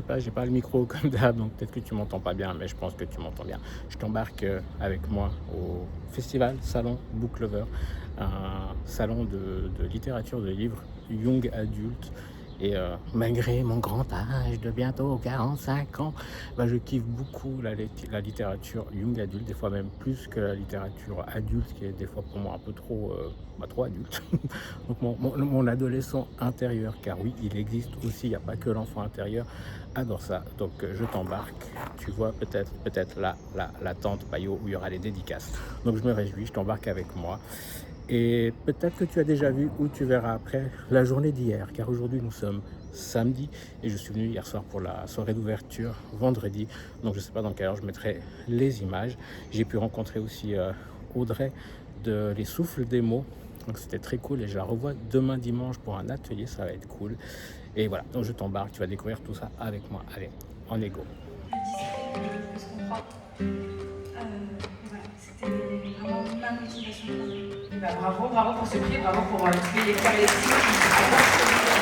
pas, j'ai pas le micro comme d'hab, donc peut-être que tu m'entends pas bien, mais je pense que tu m'entends bien. Je t'embarque avec moi au festival Salon Book Lover, un salon de littérature de livres young adulte. Et malgré mon grand âge de bientôt 45 ans, bah, je kiffe beaucoup la littérature young adulte, des fois même plus que la littérature adulte, qui est des fois pour moi un peu trop adulte. Donc mon adolescent intérieur, car oui, il existe aussi, il n'y a pas que l'enfant intérieur, adore ça. Donc je t'embarque, tu vois peut-être la tente Payot où il y aura les dédicaces. Donc je me réjouis, je t'embarque avec moi. Et peut-être que tu as déjà vu ou tu verras après la journée d'hier, car aujourd'hui nous sommes samedi et je suis venu hier soir pour la soirée d'ouverture vendredi. Donc je ne sais pas dans quelle heure je mettrai les images. J'ai pu rencontrer aussi Audrey de Les Souffles des mots. Donc c'était très cool et je la revois demain dimanche pour un atelier, ça va être cool. Et voilà, donc je t'embarque, tu vas découvrir tout ça avec moi. Allez, en égo. Ce qu'on croit. Voilà, c'était vraiment ma motivation. Bah, bravo pour ce prix, bravo pour tous les lecteurs et lectrices qui apportent ce livre.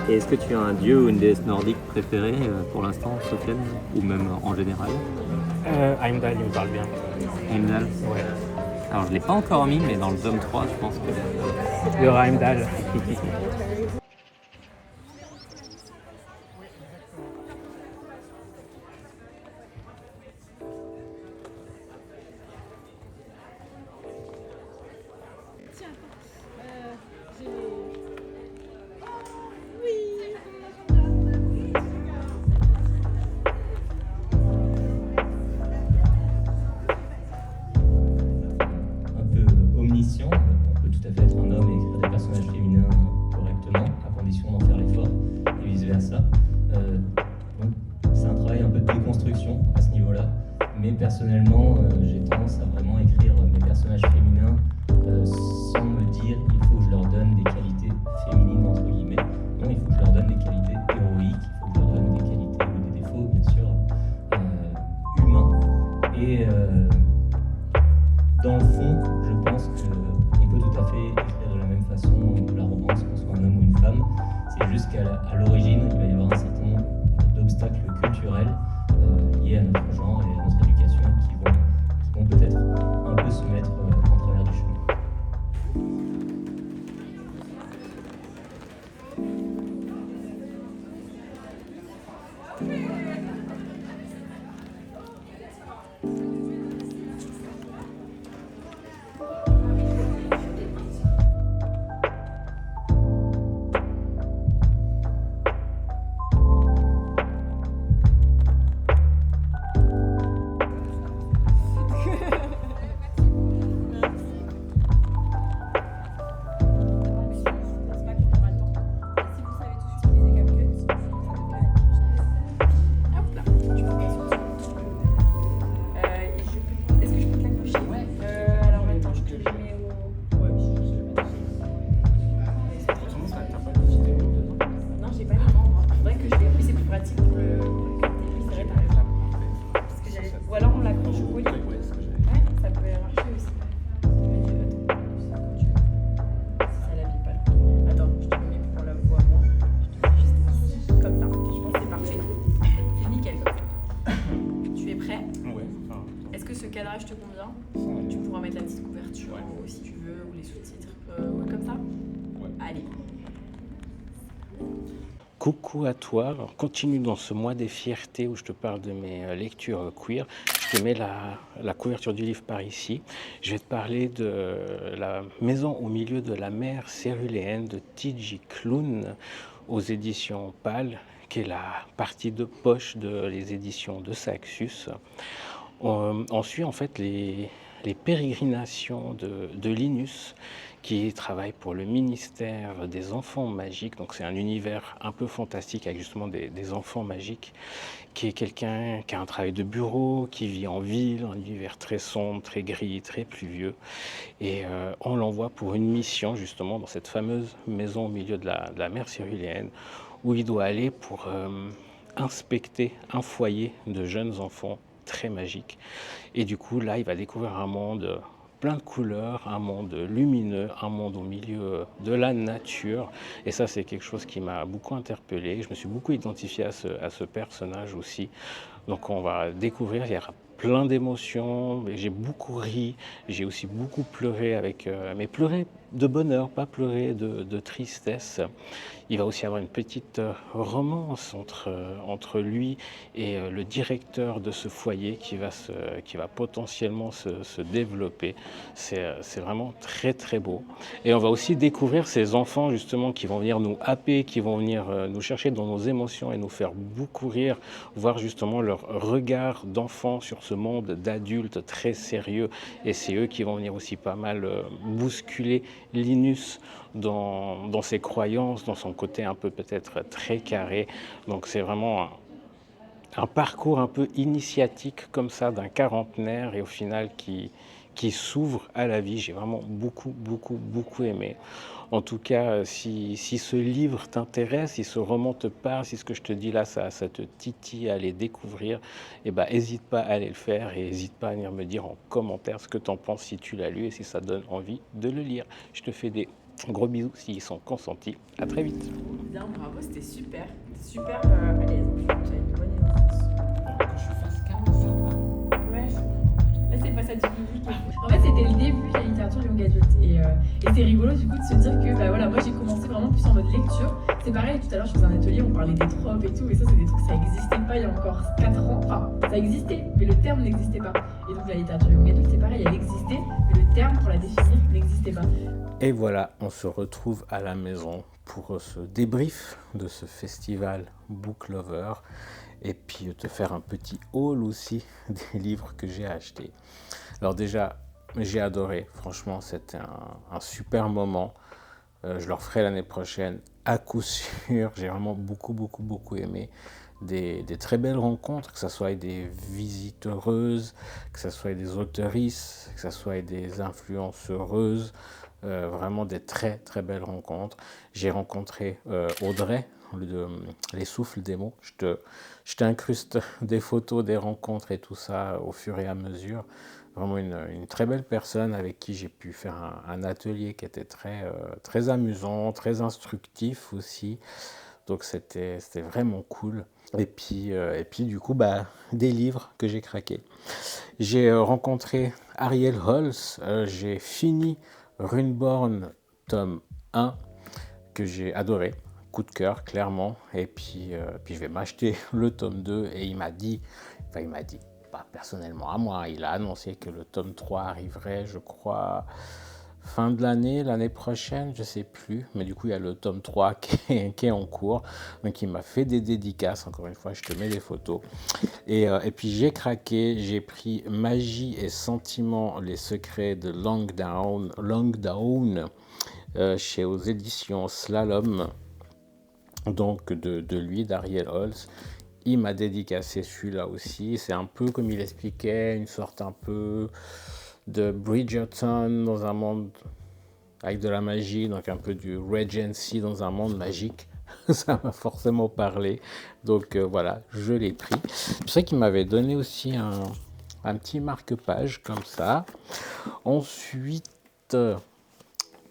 Et est-ce que tu as un dieu ou une déesse nordique préférée pour l'instant, Sofiane, ou même en général? Heimdall, il me parle bien. Heimdall? Ouais. Alors je l'ai pas encore mis, mais dans le tome 3, je pense que... Il y aura Heimdall. Un peu omniscient, on peut tout à fait être un homme et écrire des personnages féminins correctement, à condition d'en faire l'effort, et vice-versa. Donc, c'est un travail un peu de déconstruction à ce niveau-là, mais personnellement, j'ai tendance à vraiment écrire mes personnages féminins sans me dire il faut que je leur donne des qualités féminines, entre guillemets. Non, il faut que je leur donne des qualités héroïques, il faut que je leur donne des qualités ou des défauts, bien sûr, humains. juste à l'origine, il va y avoir un certain nombre d'obstacles culturels liés à notre genre et à notre éducation qui vont peut-être un peu se mettre en travers du chemin. cadrage te convient. Tu pourras mettre la petite couverture en haut si tu veux, ou les sous-titres. Comme ça. Allez. Coucou à toi, alors continue dans ce mois des fiertés où je te parle de mes lectures queer. Je te mets la couverture du livre par ici. Je vais te parler de La maison au milieu de la mer céruléenne de T.J. Klune aux éditions Pâle, qui est la partie de poche des éditions de Saxus. On suit en fait les pérégrinations de Linus, qui travaille pour le ministère des enfants magiques. Donc c'est un univers un peu fantastique avec justement des enfants magiques, qui est quelqu'un qui a un travail de bureau, qui vit en ville, un univers très sombre, très gris, très pluvieux. Et on l'envoie pour une mission justement dans cette fameuse maison au milieu de la mer céruléenne, où il doit aller pour inspecter un foyer de jeunes enfants très magique. Et du coup, là, il va découvrir un monde plein de couleurs, un monde lumineux, un monde au milieu de la nature. Et ça, c'est quelque chose qui m'a beaucoup interpellé. Je me suis beaucoup identifié à ce personnage aussi. Donc, on va découvrir, il y aura plein d'émotions. J'ai beaucoup ri, j'ai aussi beaucoup pleuré mais pleuré de bonheur, pas pleurer de tristesse. Il va aussi avoir une petite romance entre lui et le directeur de ce foyer qui va potentiellement se développer. C'est vraiment très très beau. Et on va aussi découvrir ces enfants justement qui vont venir nous happer, qui vont venir nous chercher dans nos émotions et nous faire beaucoup rire, voir justement leur regard d'enfant sur ce monde d'adultes très sérieux. Et c'est eux qui vont venir aussi pas mal bousculer Linus dans ses croyances, dans son côté un peu peut-être très carré. Donc c'est vraiment un parcours un peu initiatique comme ça d'un quarantenaire et au final qui s'ouvre à la vie. J'ai vraiment beaucoup aimé. En tout cas, si ce livre t'intéresse, si ce roman te parle, si ce que je te dis là, ça te titille à aller découvrir, eh ben, n'hésite pas à aller le faire et n'hésite pas à venir me dire en commentaire ce que tu en penses si tu l'as lu et si ça donne envie de le lire. Je te fais des gros bisous s'ils sont consentis. À très vite. Bien, bravo, c'était super. Super à l'aise. J'avais une bonne émotion. Que je fasse 40, ça va. Ouais. Là, c'est pas ça du public. En fait, c'était le début de la littérature young adulte. Et c'est rigolo du coup de se dire que bah, voilà, moi j'ai commencé vraiment plus en mode lecture. C'est pareil, tout à l'heure je faisais un atelier, on parlait des tropes et tout. Et ça, c'est des trucs, ça n'existait pas il y a encore 4 ans. Enfin, ça existait, mais le terme n'existait pas. Et donc la littérature young adulte, c'est pareil, elle existait, mais le terme pour la définir n'existait pas. Et voilà, on se retrouve à la maison pour ce débrief de ce festival Book Lover et puis te faire un petit haul aussi des livres que j'ai achetés. Alors déjà, j'ai adoré, franchement, c'était un super moment. Je le referai l'année prochaine, à coup sûr. J'ai vraiment beaucoup aimé. Des très belles rencontres, que ce soit avec des visiteuses, que ce soit avec des auteurices, que ce soit avec des influenceuses. Vraiment des très belles rencontres. J'ai rencontré Audrey, les souffles des mots. Je t'incruste des photos, des rencontres et tout ça au fur et à mesure. Vraiment une très belle personne avec qui j'ai pu faire un atelier qui était très amusant, très instructif aussi. Donc c'était vraiment cool. Et puis du coup, des livres que j'ai craqués. J'ai rencontré Ariel Holz, j'ai fini Runeborn tome 1, que j'ai adoré, coup de cœur, clairement. Et puis je vais m'acheter le tome 2, et il m'a dit, pas personnellement à moi, il a annoncé que le tome 3 arriverait, je crois, fin de l'année prochaine, je sais plus, mais du coup il y a le tome 3 qui est en cours, donc il m'a fait des dédicaces, encore une fois je te mets des photos, et puis j'ai craqué, j'ai pris Magie et Sentiments, les secrets de Langdown, aux éditions Slalom, donc de lui, d'Ariel Holz. Il m'a dédicacé celui-là aussi, c'est un peu comme il expliquait, une sorte un peu de Bridgerton dans un monde avec de la magie, donc un peu du Regency dans un monde magique. Ça m'a forcément parlé, donc voilà, je l'ai pris. C'est pour ça qu'il m'avait donné aussi un petit marque-page comme ça. Ensuite,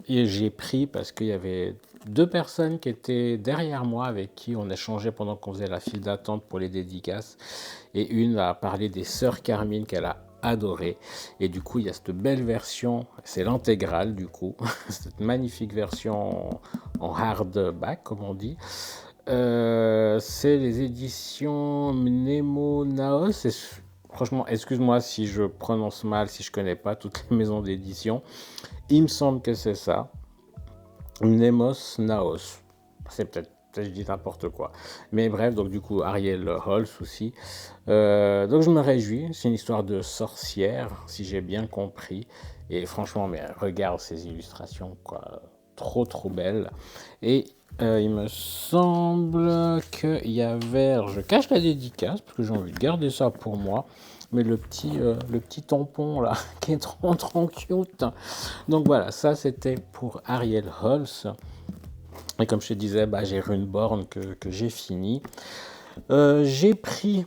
j'ai pris parce qu'il y avait 2 personnes qui étaient derrière moi avec qui on échangeait pendant qu'on faisait la file d'attente pour les dédicaces, et une a parlé des sœurs Carmine qu'elle a adoré, et du coup il y a cette belle version, c'est l'intégrale du coup, cette magnifique version en hardback comme on dit, c'est les éditions Mnemo Naos, franchement excuse-moi si je prononce mal, si je connais pas toutes les maisons d'édition, il me semble que c'est ça, Mnemos Naos, c'est peut-être je dis n'importe quoi. Mais bref, donc du coup, Ariel Holz aussi. Donc je me réjouis, c'est une histoire de sorcière, si j'ai bien compris. Et franchement, mais regarde ces illustrations, quoi. Trop belles. Et il me semble qu'il y avait... Je cache la dédicace, parce que j'ai envie de garder ça pour moi. Mais le petit tampon, là, qui est trop cute. Donc voilà, ça c'était pour Ariel Holz. Et comme je te disais, j'ai Runeborn que j'ai fini. J'ai pris,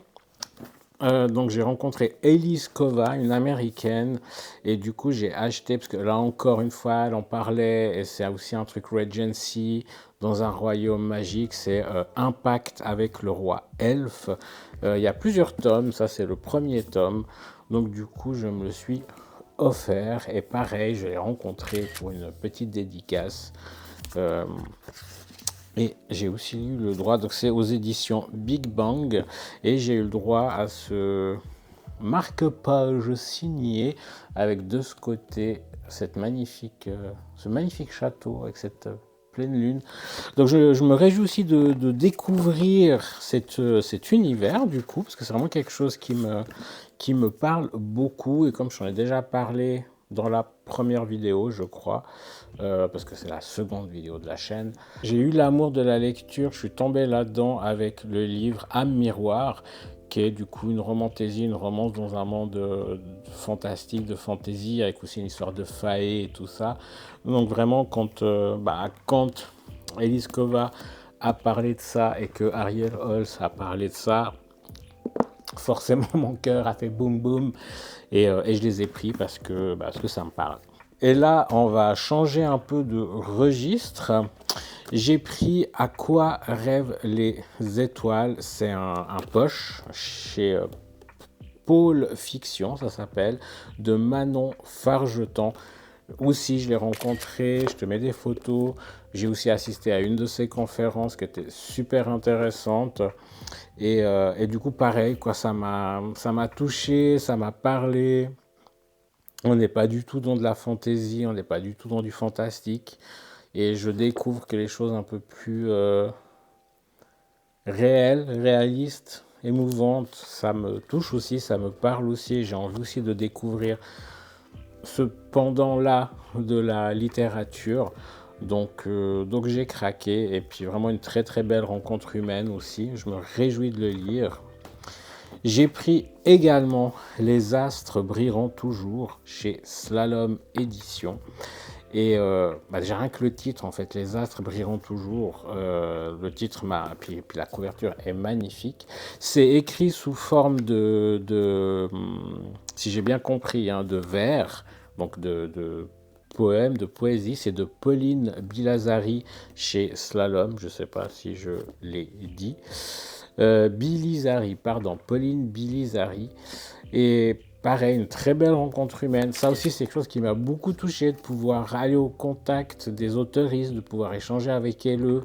donc j'ai rencontré Elise Kova, une américaine, et du coup j'ai acheté, parce que là encore une fois, elle en parlait, et c'est aussi un truc Regency, dans un royaume magique, c'est Impact avec le roi Elfe. Il y a plusieurs tomes, ça c'est le premier tome, donc du coup je me le suis offert, et pareil, je l'ai rencontré pour une petite dédicace. Et j'ai aussi eu le droit, donc c'est aux éditions Big Bang, et j'ai eu le droit à ce marque-page signé avec de ce côté ce magnifique château avec cette pleine lune. Donc je me réjouis aussi de découvrir cet univers du coup, parce que c'est vraiment quelque chose qui me parle beaucoup, et comme j'en ai déjà parlé dans la première vidéo, je crois, parce que c'est la seconde vidéo de la chaîne. J'ai eu l'amour de la lecture, je suis tombé là-dedans avec le livre Âme Miroir, qui est du coup une romantaisie, une romance dans un monde fantastique, de fantaisie, avec aussi une histoire de fae et tout ça. Donc vraiment, quand Elise Kova a parlé de ça et que Ariel Holz a parlé de ça, forcément mon cœur a fait boum boum, et je les ai pris parce que ça me parle. Et là, on va changer un peu de registre. J'ai pris À quoi rêvent les étoiles, c'est un poche chez Pôle Fiction, ça s'appelle, de Manon Fargeton. Aussi, je l'ai rencontré, je te mets des photos. J'ai aussi assisté à une de ses conférences qui était super intéressante. Et du coup, pareil, quoi, ça m'a touché, ça m'a parlé. On n'est pas du tout dans de la fantaisie, on n'est pas du tout dans du fantastique. Et je découvre que les choses un peu plus réalistes, émouvantes, ça me touche aussi, ça me parle aussi. J'ai envie aussi de découvrir ce pendant-là de la littérature. Donc j'ai craqué, et puis vraiment une très belle rencontre humaine aussi. Je me réjouis de le lire. J'ai pris également Les astres brilleront toujours chez Slalom Édition. Et déjà rien que le titre, en fait, Les astres brilleront toujours, le titre puis la couverture est magnifique. C'est écrit sous forme de si j'ai bien compris, de vers, donc de poème, de poésie. C'est de Pauline Bilazari chez Slalom. Je ne sais pas si je l'ai dit. Bilizari, pardon, Pauline Bilizari. Et pareil, une très belle rencontre humaine. Ça aussi, c'est quelque chose qui m'a beaucoup touché, de pouvoir aller au contact des auteuristes, de pouvoir échanger avec elles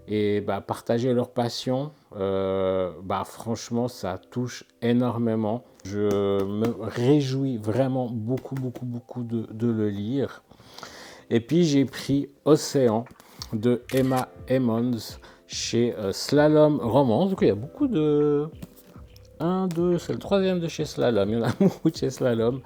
et partager leur passion. Franchement, ça touche énormément. Je me réjouis vraiment beaucoup de le lire. Et puis, j'ai pris Océan de Emma Emmons chez Slalom Romance. Donc, il y a beaucoup de... 1, 2, c'est le troisième de chez Slalom. Il y en a beaucoup de chez Slalom.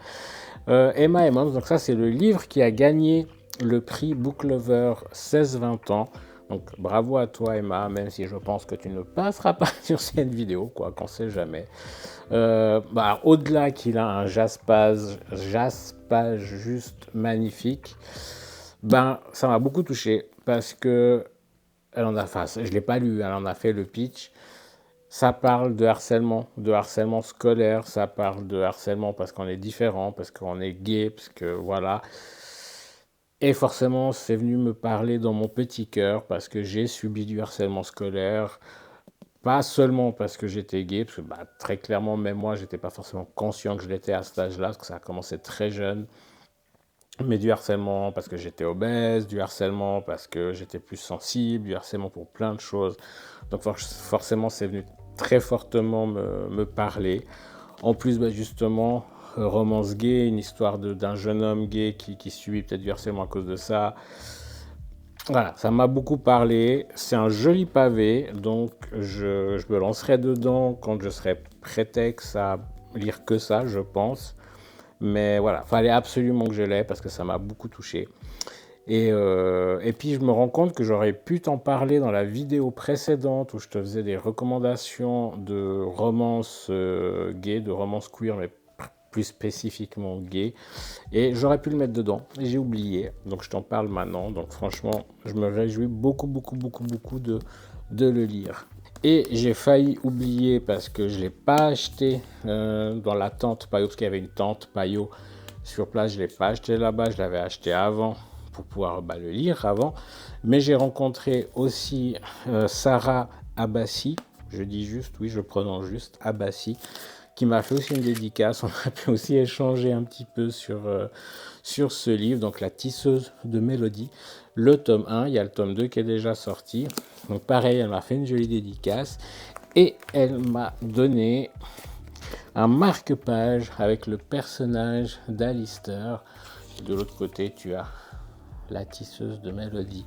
Emma Emmons, donc ça, c'est le livre qui a gagné le prix Book Lover 16-20 ans. Donc bravo à toi, Emma, même si je pense que tu ne passeras pas sur cette vidéo, quoi, qu'on sait jamais. Au-delà qu'il a un jaspage juste magnifique, ça m'a beaucoup touché parce que je ne l'ai pas lu, elle en a fait le pitch. Ça parle de harcèlement scolaire, ça parle de harcèlement parce qu'on est différent, parce qu'on est gay, parce que voilà. Et forcément, c'est venu me parler dans mon petit cœur parce que j'ai subi du harcèlement scolaire. Pas seulement parce que j'étais gay, parce que très clairement, même moi, j'étais pas forcément conscient que je l'étais à cet âge-là, parce que ça a commencé très jeune. Mais du harcèlement parce que j'étais obèse, du harcèlement parce que j'étais plus sensible, du harcèlement pour plein de choses. Donc forcément, c'est venu très fortement me parler. En plus, justement, romance gay, une histoire d'un jeune homme gay qui subit peut-être du harcèlement à cause de ça. Voilà, ça m'a beaucoup parlé. C'est un joli pavé, donc je me lancerai dedans quand je serai prétexte à lire que ça, je pense. Mais voilà, il fallait absolument que je l'aie parce que ça m'a beaucoup touché. Et puis je me rends compte que j'aurais pu t'en parler dans la vidéo précédente où je te faisais des recommandations de romances gays, de romances queer, mais plus spécifiquement gays. Et j'aurais pu le mettre dedans, et j'ai oublié. Donc je t'en parle maintenant. Donc franchement, je me réjouis beaucoup de le lire. Et j'ai failli oublier parce que je ne l'ai pas acheté dans la tente Payot, parce qu'il y avait une tente Payot sur place. Je ne l'ai pas acheté là-bas, je l'avais acheté avant pour pouvoir le lire avant. Mais j'ai rencontré aussi Sarah Abbassi, je dis juste, oui, je prononce juste Abbassi, qui m'a fait aussi une dédicace. On a pu aussi échanger un petit peu sur ce livre, donc La tisseuse de mélodie. Le tome 1, il y a le tome 2 qui est déjà sorti. Donc pareil, elle m'a fait une jolie dédicace et elle m'a donné un marque-page avec le personnage d'Alistair. De l'autre côté, tu as La tisseuse de mélodie.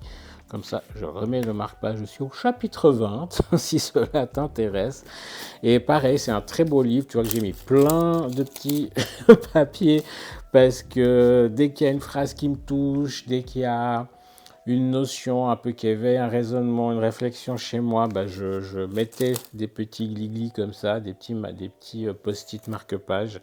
Comme ça, je remets le marque-page aussi au chapitre 20, si cela t'intéresse. Et pareil, c'est un très beau livre. Tu vois que j'ai mis plein de petits papiers parce que dès qu'il y a une phrase qui me touche, dès qu'il y a une notion un peu qui éveille un raisonnement, une réflexion chez moi, je mettais des petits glis-glis comme ça, des petits post-it marque-page.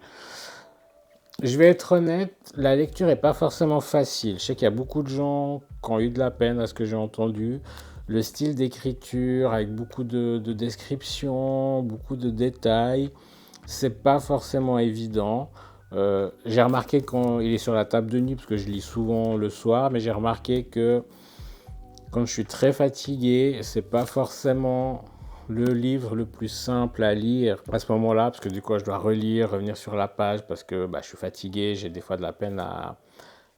Je vais être honnête, la lecture n'est pas forcément facile. Je sais qu'il y a beaucoup de gens qui ont eu de la peine à ce que j'ai entendu. Le style d'écriture avec beaucoup de descriptions, beaucoup de détails, c'est pas forcément évident. J'ai remarqué quand il est sur la table de nuit, parce que je lis souvent le soir, mais j'ai remarqué que quand je suis très fatigué, c'est pas forcément le livre le plus simple à lire à ce moment-là, parce que du coup je dois relire, revenir sur la page, parce que je suis fatigué, j'ai des fois de la peine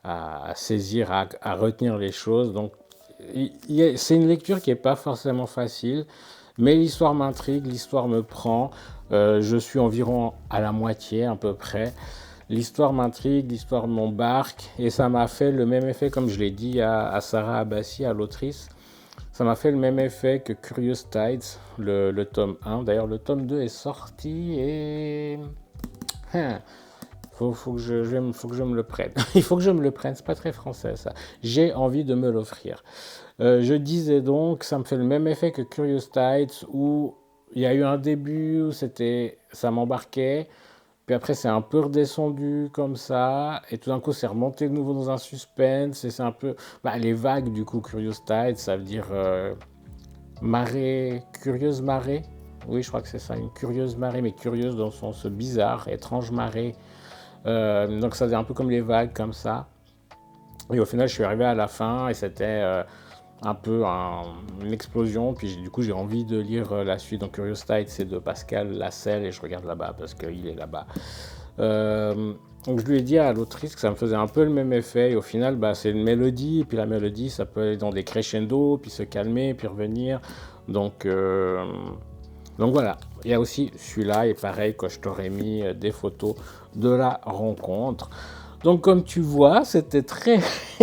à saisir, à retenir les choses. Donc c'est une lecture qui n'est pas forcément facile, mais l'histoire m'intrigue, l'histoire me prend. Je suis environ à la moitié à peu près. L'histoire m'intrigue, l'histoire m'embarque, et ça m'a fait le même effet, comme je l'ai dit à Sarah Abbassi, à l'autrice. Ça m'a fait le même effet que Curious Tides, le tome 1. D'ailleurs, le tome 2 est sorti et... Faut que je me le prenne. Il faut que je me le prenne, c'est pas très français ça. J'ai envie de me l'offrir. Je disais donc, ça me fait le même effet que Curious Tides, où il y a eu un début où ça m'embarquait, puis après c'est un peu redescendu comme ça, et tout d'un coup c'est remonté de nouveau dans un suspense, et c'est un peu... les vagues du coup, Curious Tides, ça veut dire marée, curieuse marée. Oui, je crois que c'est ça, une curieuse marée, mais curieuse dans le sens bizarre, étrange marée. Donc ça faisait un peu comme les vagues, comme ça. Et au final, je suis arrivé à la fin et c'était un peu une explosion. Puis du coup, j'ai envie de lire la suite. Donc Curious Tide, c'est de Pascal Lascelles et je regarde là-bas parce qu'il est là-bas. Donc je lui ai dit à l'autrice que ça me faisait un peu le même effet. Et au final, c'est une mélodie. Et puis la mélodie, ça peut aller dans des crescendo, puis se calmer, puis revenir. Donc voilà. Il y a aussi celui-là. Et pareil, quand je t'aurais mis des photos de la rencontre. Donc comme tu vois, c'était très,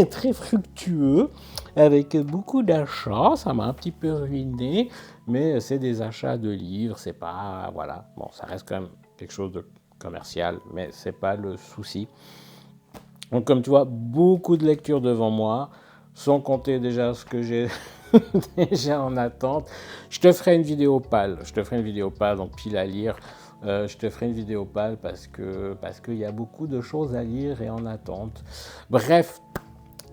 très fructueux, avec beaucoup d'achats. Ça m'a un petit peu ruiné, mais c'est des achats de livres, c'est pas... Voilà, bon, ça reste quand même quelque chose de commercial, mais c'est pas le souci. Donc comme tu vois, beaucoup de lectures devant moi, sans compter déjà ce que j'ai déjà en attente. Je te ferai une vidéo pâle, donc pile à lire. Je te ferai une vidéo pâle parce qu'il y a beaucoup de choses à lire et en attente. Bref,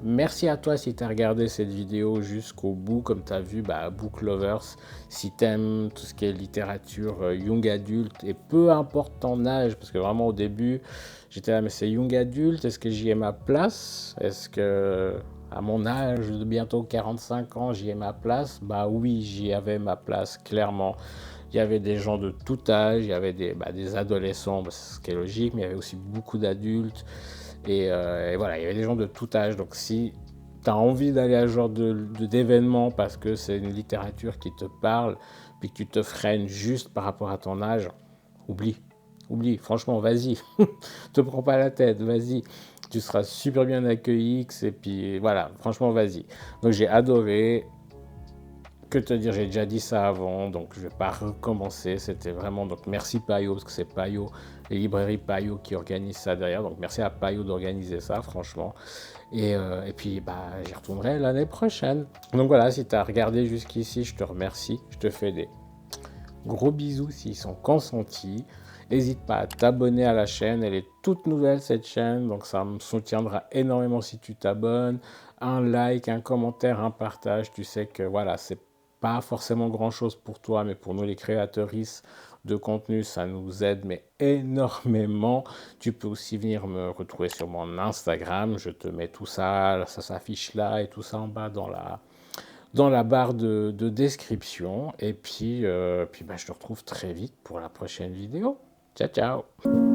merci à toi si tu as regardé cette vidéo jusqu'au bout. Comme tu as vu, Book Lovers, si tu aimes tout ce qui est littérature young adulte, et peu importe ton âge, parce que vraiment au début, j'étais là, mais c'est young adulte, est-ce que j'y ai ma place? Est-ce que à mon âge de bientôt 45 ans, j'y ai ma place? Bah oui, j'y avais ma place, clairement. Il y avait des gens de tout âge, il y avait des adolescents, ce qui est logique, mais il y avait aussi beaucoup d'adultes. Et voilà, il y avait des gens de tout âge. Donc si tu as envie d'aller à ce genre d'événement parce que c'est une littérature qui te parle, puis que tu te freines juste par rapport à ton âge, oublie. Franchement, vas-y. Te prends pas la tête, vas-y. Tu seras super bien accueilli. Et puis voilà, franchement, vas-y. Donc j'ai adoré. Que te dire, j'ai déjà dit ça avant, donc je ne vais pas recommencer. C'était vraiment, donc merci Payot, parce que c'est Payot, les librairies Payot qui organisent ça derrière. Donc merci à Payot d'organiser ça, franchement. Et puis j'y retournerai l'année prochaine. Donc voilà, si tu as regardé jusqu'ici, je te remercie. Je te fais des gros bisous s'ils sont consentis. N'hésite pas à t'abonner à la chaîne, elle est toute nouvelle cette chaîne, donc ça me soutiendra énormément si tu t'abonnes. Un like, un commentaire, un partage, tu sais que voilà, c'est pas forcément grand chose pour toi, mais pour nous les créatrices de contenu, ça nous aide mais énormément. Tu peux aussi venir me retrouver sur mon Instagram, je te mets tout ça, ça s'affiche là et tout ça en bas dans la barre de description. Et puis je te retrouve très vite pour la prochaine vidéo. Ciao, ciao!